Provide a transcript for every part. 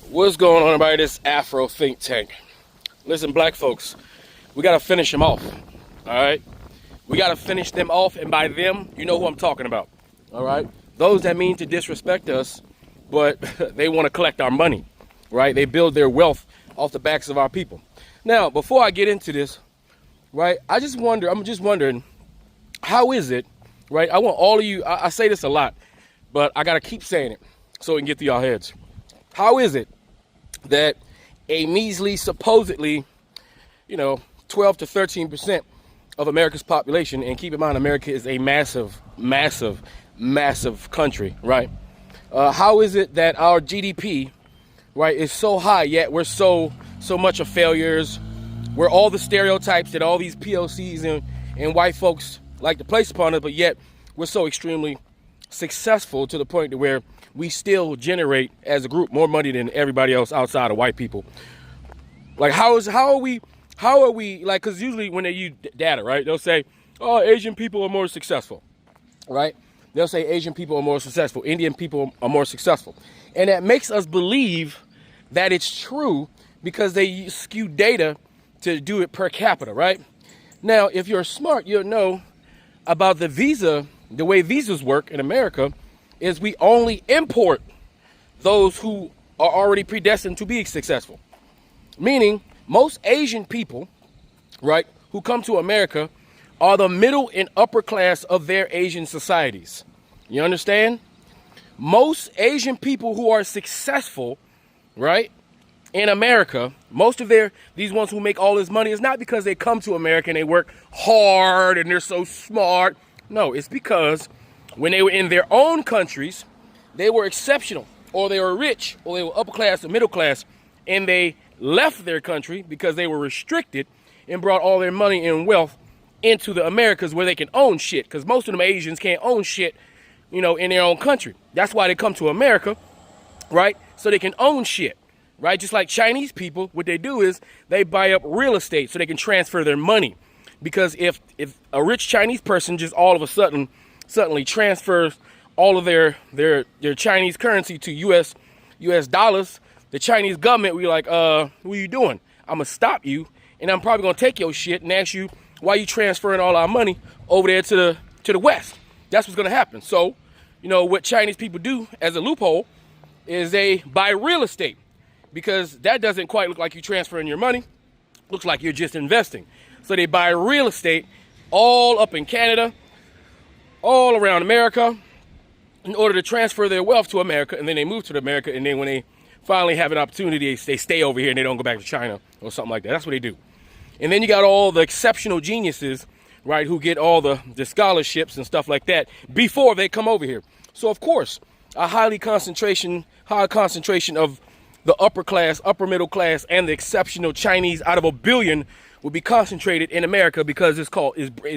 What's going on, everybody? This Afro think tank. Listen, black folks, we gotta finish them off. All right, we gotta finish them off, and by them, you know who I'm talking about. All right, those that mean to disrespect us, but they want to collect our money. Right? They build their wealth off the backs of our people. Now, before I get into this, right? I'm just wondering, how is it, right? I want all of you. I say this a lot, but I gotta keep saying it so it can get through y'all heads. How is it that a measly, supposedly, 12 to 13% of America's population, and keep in mind, America is a massive, massive, massive country, right? How is it that our GDP, right, is so high, yet we're so much of failures? We're all the stereotypes that all these POCs and white folks like to place upon us, but yet we're so extremely successful to the point to where we still generate as a group more money than everybody else outside of white people. Like, how are we like, because usually when they use data, right, they'll say, oh, Asian people are more successful, right? They'll say Asian people are more successful, Indian people are more successful. And that makes us believe that it's true because they skew data to do it per capita, right? Now, if you're smart, you'll know about the way visas work in America is we only import those who are already predestined to be successful. Meaning, most Asian people, right, who come to America are the middle and upper class of their Asian societies. You understand? Most Asian people who are successful, right, in America, most of these ones who make all this money, is not because they come to America and they work hard and they're so smart. No, it's because when they were in their own countries, they were exceptional, or they were rich, or they were upper class or middle class, and they left their country because they were restricted and brought all their money and wealth into the Americas where they can own shit, because most of them Asians can't own shit, in their own country. That's why they come to America, right? So they can own shit, right? Just like Chinese people, what they do is they buy up real estate so they can transfer their money. Because if a rich Chinese person just all of a suddenly transfers all of their Chinese currency to US dollars, the Chinese government will be like, what are you doing? I'm gonna stop you, and I'm probably gonna take your shit and ask you why you transferring all our money over there to the West. That's what's gonna happen. So, what Chinese people do as a loophole is they buy real estate, because that doesn't quite look like you transferring your money. Looks like you're just investing. So they buy real estate all up in Canada, all around America, in order to transfer their wealth to America, and then they move to America, and then when they finally have an opportunity, they stay over here and they don't go back to China or something like that. That's what they do. And then you got all the exceptional geniuses, right, who get all the scholarships and stuff like that before they come over here. So of course, a high concentration of the upper class, upper middle class, and the exceptional Chinese out of 1 billion will be concentrated in America because it's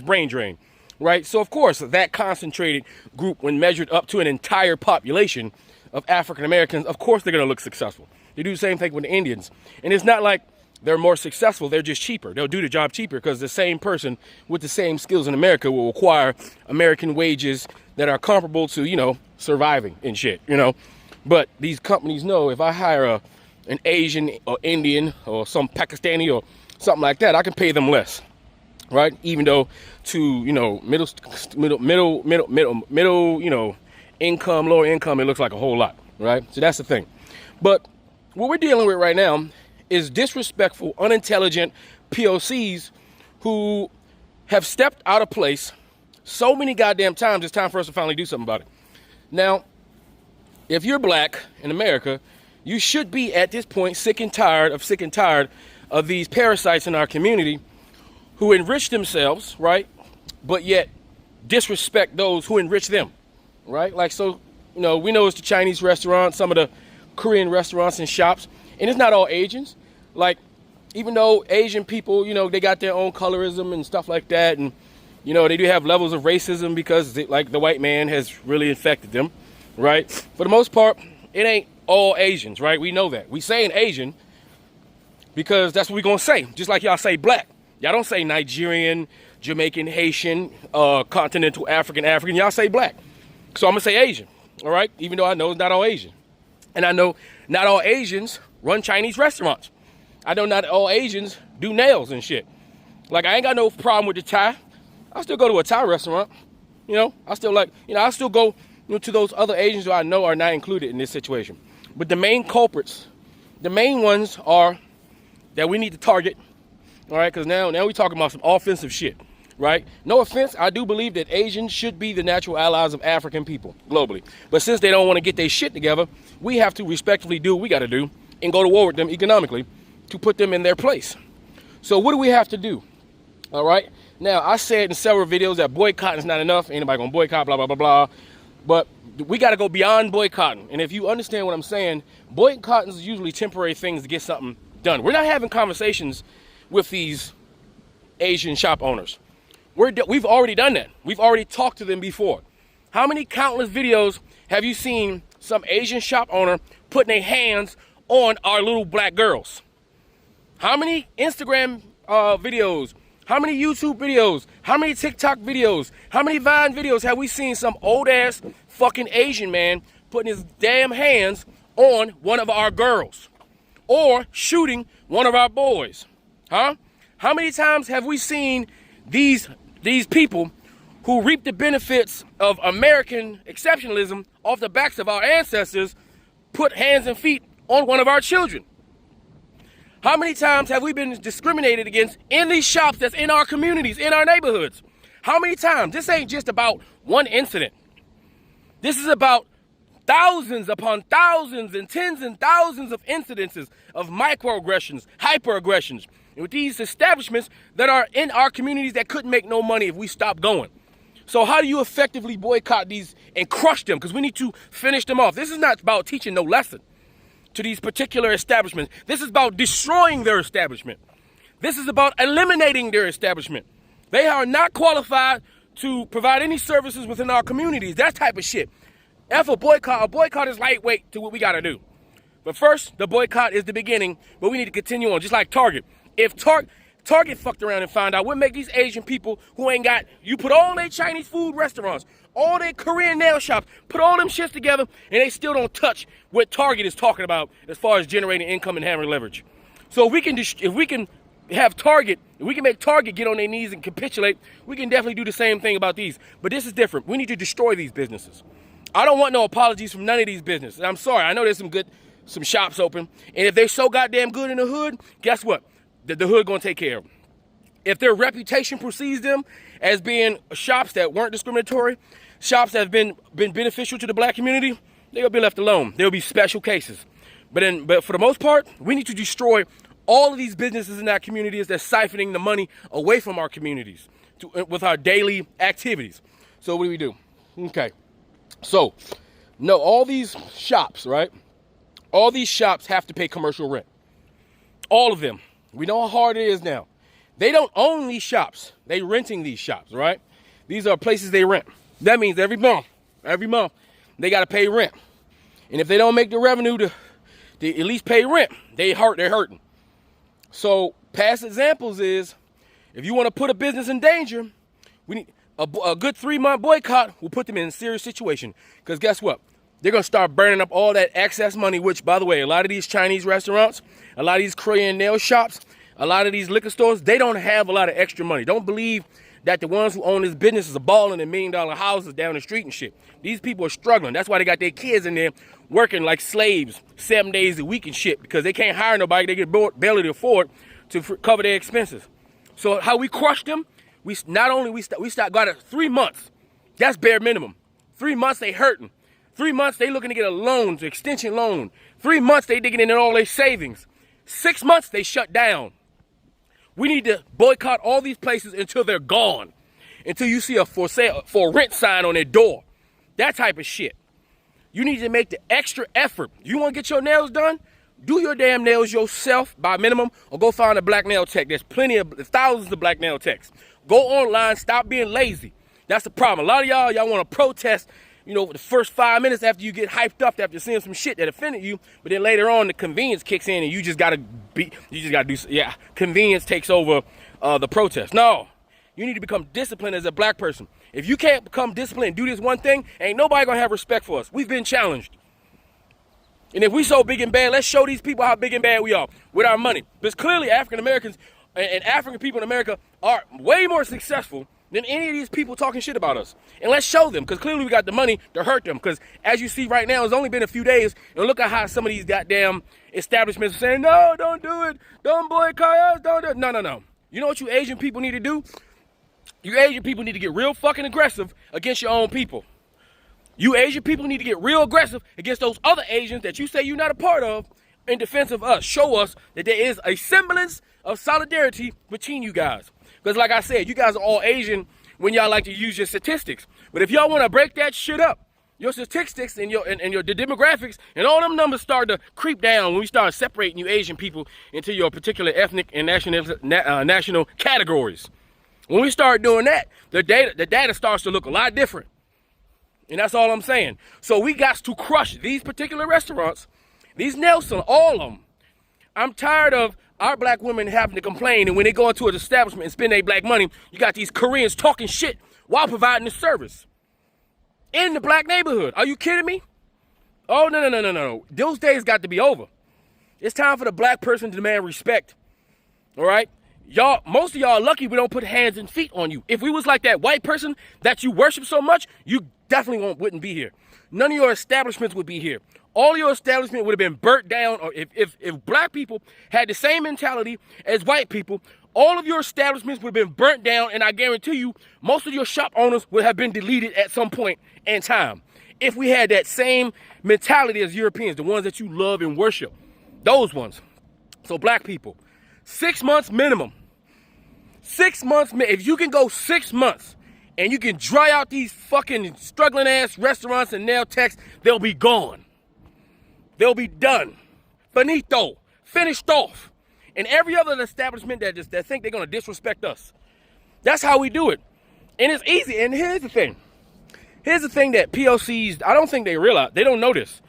brain drain, right? So of course, that concentrated group, when measured up to an entire population of African Americans, of course they're going to look successful. They do the same thing with the Indians. And it's not like they're more successful, they're just cheaper. They'll do the job cheaper because the same person with the same skills in America will require American wages that are comparable to, surviving and shit, But these companies know if I hire an Asian or Indian or some Pakistani or something like that, I can pay them less, right? Even though to, middle, income, lower income, it looks like a whole lot, right? So that's the thing. But what we're dealing with right now is disrespectful, unintelligent POCs who have stepped out of place so many goddamn times. It's time for us to finally do something about it. Now, if you're black in America, you should be at this point sick and tired of these parasites in our community who enrich themselves, right? But yet disrespect those who enrich them, right? Like, so, we know it's the Chinese restaurants, some of the Korean restaurants and shops, and it's not all Asians. Like, even though Asian people, they got their own colorism and stuff like that, and, they do have levels of racism because, the white man has really infected them, right? For the most part, it ain't all Asians, right? We know that. We saying Asian because that's what we're going to say. Just like y'all say black. Y'all don't say Nigerian, Jamaican, Haitian, continental African. Y'all say black. So I'm going to say Asian, all right? Even though I know it's not all Asian. And I know not all Asians run Chinese restaurants. I know not all Asians do nails and shit. Like, I ain't got no problem with the Thai. I still go to a Thai restaurant. You know, I still like, you know, I still go, you know, to those other Asians who I know are not included in this situation. But the main culprits, the main ones are that we need to target, all right? Because now we're talking about some offensive shit, right? No offense, I do believe that Asians should be the natural allies of African people globally. But since they don't want to get their shit together, we have to respectfully do what we got to do and go to war with them economically to put them in their place. So what do we have to do? All right. Now, I said in several videos that boycotting is not enough. Ain't nobody gonna boycott, blah, blah, blah, blah. But we got to go beyond boycotting. And if you understand what I'm saying, boycotting is usually temporary things to get something done. We're not having conversations with these Asian shop owners. We've already done that. We've already talked to them before. How many countless videos have you seen some Asian shop owner putting their hands on our little black girls? How many Instagram videos? How many YouTube videos? How many TikTok videos? How many Vine videos have we seen some old ass fucking Asian man putting his damn hands on one of our girls or shooting one of our boys? Huh? How many times have we seen these people who reap the benefits of American exceptionalism off the backs of our ancestors put hands and feet on one of our children? How many times have we been discriminated against in these shops that's in our communities, in our neighborhoods? How many times? This ain't just about one incident. This is about thousands upon thousands and tens and thousands of incidences of microaggressions, hyperaggressions, with these establishments that are in our communities that couldn't make no money if we stopped going. So how do you effectively boycott these and crush them? Because we need to finish them off. This is not about teaching no lesson to these particular establishments. This is about destroying their establishment. This is about eliminating their establishment. They are not qualified to provide any services within our communities. That type of shit. A boycott is lightweight to what we got to do. But first, the boycott is the beginning, but we need to continue on, just like Target. If Target fucked around and found out what make these Asian people who ain't got, you put all their Chinese food restaurants, all their Korean nail shops, put all them shits together, and they still don't touch what Target is talking about as far as generating income and having leverage. So if we can have Target, if we can make Target get on their knees and capitulate, we can definitely do the same thing about these. But this is different. We need to destroy these businesses. I don't want no apologies from none of these businesses. I'm sorry. I know there's some shops open, and if they're so goddamn good in the hood, guess what? The hood gonna take care of them. If their reputation precedes them as being shops that weren't discriminatory, shops that have been beneficial to the black community, they're gonna be left alone. There'll be special cases. But for the most part, we need to destroy all of these businesses in our communities that's siphoning the money away from our communities with our daily activities. So what do we do? Okay. So, no, all these shops, right? All these shops have to pay commercial rent. All of them. We know how hard it is now. They don't own these shops. They renting these shops, right? These are places they rent. That means every month, they got to pay rent. And if they don't make the revenue to at least pay rent, they're hurting. So past examples is, if you want to put a business in danger, we need a good 3-month boycott will put them in a serious situation. Because guess what? They're going to start burning up all that excess money, which, by the way, a lot of these Chinese restaurants, a lot of these Korean nail shops, a lot of these liquor stores, they don't have a lot of extra money. Don't believe that the ones who own this business is balling in $1 million houses down the street and shit. These people are struggling. That's why they got their kids in there working like slaves 7 days a week and shit, because they can't hire nobody they can barely afford to cover their expenses. So how we crush them, we got 3 months. That's bare minimum. 3 months they hurting. 3 months they looking to get a loan, to extension loan. 3 months they digging in all their savings. 6 months they shut down. We need to boycott all these places until they're gone. Until you see a for rent sign on their door. That type of shit. You need to make the extra effort. You want to get your nails done? Do your damn nails yourself by minimum, or go find a black nail tech. There's thousands of black nail techs. Go online, stop being lazy. That's the problem. A lot of y'all want to protest, you know, the first 5 minutes after you get hyped up after seeing some shit that offended you, but then later on the convenience kicks in and you just gotta convenience takes over the protest. No, you need to become disciplined as a black person. If you can't become disciplined and do this one thing, ain't nobody gonna have respect for us. We've been challenged. And if we so big and bad, let's show these people how big and bad we are with our money. Because clearly African Americans and African people in America are way more successful than any of these people talking shit about us. And let's show them, because clearly we got the money to hurt them. Because as you see right now, it's only been a few days, and look at how some of these goddamn establishments are saying, no, don't do it, don't boycott us, don't do it. No. You know what you Asian people need to do? You Asian people need to get real fucking aggressive against your own people. You Asian people need to get real aggressive against those other Asians that you say you're not a part of in defense of us. Show us that there is a semblance of solidarity between you guys. Because like I said, you guys are all Asian when y'all like to use your statistics. But if y'all want to break that shit up, your statistics and the demographics and all them numbers start to creep down when we start separating you Asian people into your particular ethnic and national categories. When we start doing that, the data starts to look a lot different. And that's all I'm saying. So we got to crush these particular restaurants, these Nelson, all of them. I'm tired of our black women having to complain, and when they go into an establishment and spend their black money, you got these Koreans talking shit while providing the service in the black neighborhood. Are you kidding me? Oh, no. Those days got to be over. It's time for the black person to demand respect. All right? Y'all, most of y'all are lucky we don't put hands and feet on you. If we was like that white person that you worship so much, you definitely wouldn't be here. None of your establishments would be here. All your establishment would have been burnt down. Or if black people had the same mentality as white people, all of your establishments would have been burnt down, and I guarantee you, most of your shop owners would have been deleted at some point in time. If we had that same mentality as Europeans, the ones that you love and worship, those ones. So black people, 6 months minimum. 6 months, if you can go 6 months and you can dry out these fucking struggling ass restaurants and nail techs, they'll be gone. They'll be done. Finito. Finished off. And every other establishment that think they're gonna disrespect us. That's how we do it. And it's easy. And here's the thing. Here's the thing that POCs, I don't think they realize. They don't know this.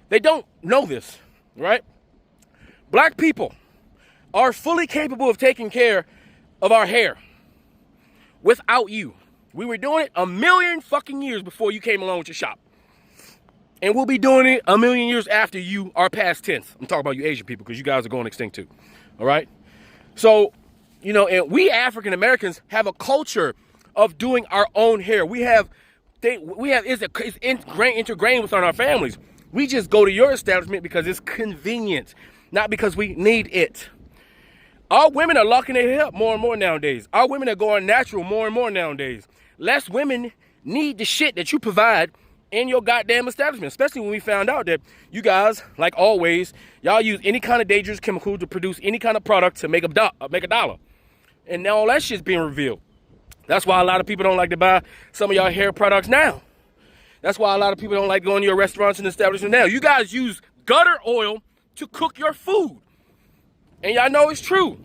They don't know this, right? Black people are fully capable of taking care of our hair without you. We were doing it a million fucking years before you came along with your shop. And we'll be doing it a million years after you are past tense. I'm talking about you Asian people because you guys are going extinct too. All right? So, you know, and we African Americans have a culture of doing our own hair. It's ingrained within our families. We just go to your establishment because it's convenient, not because we need it. Our women are locking their hair up more and more nowadays. Our women are going natural more and more nowadays. Less women need the shit that you provide in your goddamn establishment, especially when we found out that you guys, like always, y'all use any kind of dangerous chemical to produce any kind of product to make a dollar. And now all that shit's being revealed. That's why a lot of people don't like to buy some of y'all hair products now. That's why a lot of people don't like going to your restaurants and establishments now. You guys use gutter oil to cook your food. And y'all know it's true.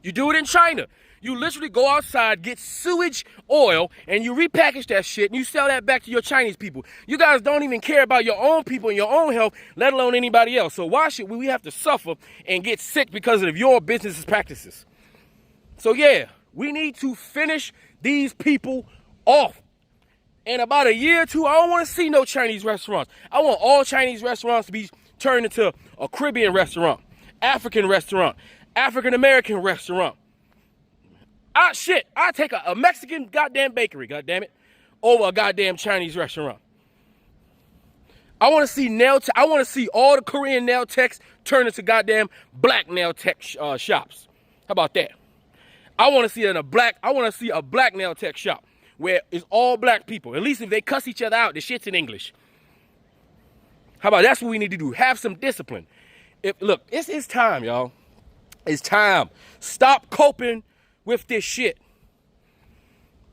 You do it in China. You literally go outside, get sewage oil, and you repackage that shit, and you sell that back to your Chinese people. You guys don't even care about your own people and your own health, let alone anybody else. So why should we have to suffer and get sick because of your business practices? So yeah, we need to finish these people off. In about a year or two, I don't want to see no Chinese restaurants. I want all Chinese restaurants to be turned into a Caribbean restaurant, African restaurant, African American restaurant. I take a Mexican goddamn bakery, goddamn it, over a goddamn Chinese restaurant. I want to see all the Korean nail techs turn into goddamn black nail tech shops. How about that? I want to see a black nail tech shop where it's all black people. At least if they cuss each other out, the shit's in English. How about that's what we need to do? Have some discipline. Look, it's time, y'all. It's time. Stop coping with this shit.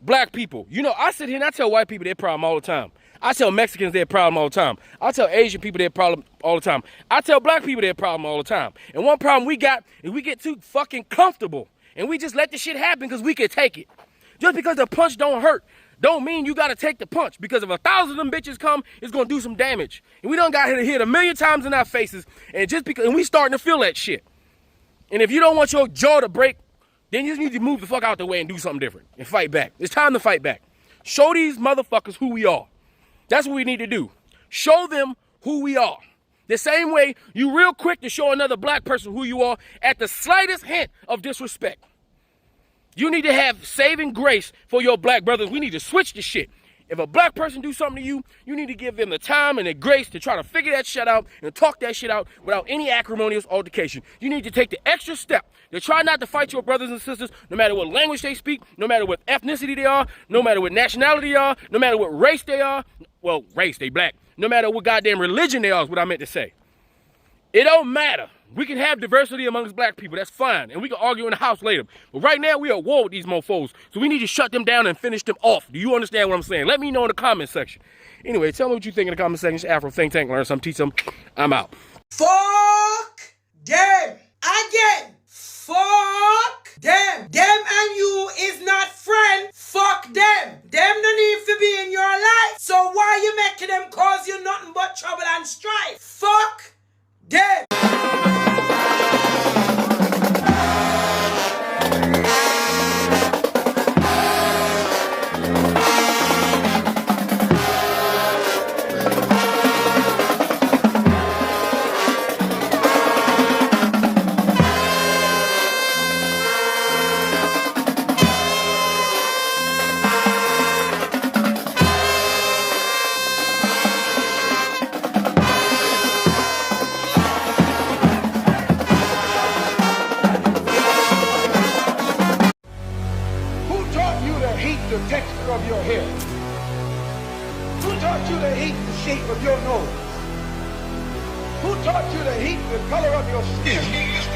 Black people. You know, I sit here and I tell white people their problem all the time. I tell Mexicans their problem all the time. I tell Asian people their problem all the time. I tell black people their problem all the time. And one problem we got is we get too fucking comfortable. And we just let the shit happen because we can take it. Just because the punch don't hurt, don't mean you gotta take the punch. Because if 1,000 of them bitches come, it's gonna do some damage. And we done got hit a million times in our faces, and we starting to feel that shit. And if you don't want your jaw to break, then you just need to move the fuck out the way and do something different and fight back. It's time to fight back. Show these motherfuckers who we are. That's what we need to do. Show them who we are. The same way you real quick to show another black person who you are at the slightest hint of disrespect. You need to have saving grace for your black brothers. We need to switch the shit. If a black person do something to you, you need to give them the time and the grace to try to figure that shit out and talk that shit out without any acrimonious altercation. You need to take the extra step to try not to fight your brothers and sisters, no matter what language they speak, no matter what ethnicity they are, no matter what nationality they are, no matter what race they are. Well, race, they black. No matter what goddamn religion they are is what I meant to say. It don't matter. We can have diversity amongst black people. That's fine. And we can argue in the house later. But right now, we are at war with these mofos. So we need to shut them down and finish them off. Do you understand what I'm saying? Let me know in the comment section. Anyway, tell me what you think in the comment section. It's Afro Think Tank. Learn something, teach something. I'm out. Fuck them. Again. Fuck them. Them and you is not friend. Fuck them. Them no need to be in your life. So why you making them cause you nothing but trouble and strife? Fuck them. The texture of your hair? Who taught you to hate the shape of your nose? Who taught you to hate the color of your skin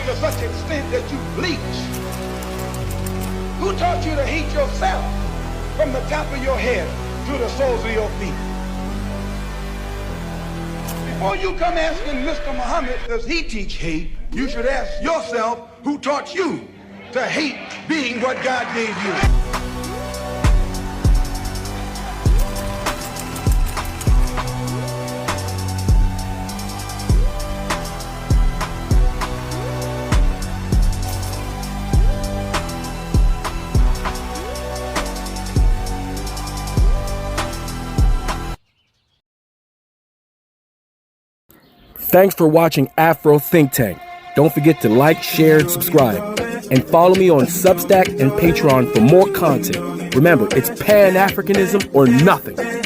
to such extent that you bleach? Who taught you to hate yourself from the top of your head to the soles of your feet? Before you come asking Mr. Muhammad, does he teach hate? You should ask yourself, who taught you to hate being what God gave you? Thanks for watching Afro Think Tank. Don't forget to like, share, and subscribe. And follow me on Substack and Patreon for more content. Remember, it's Pan-Africanism or nothing.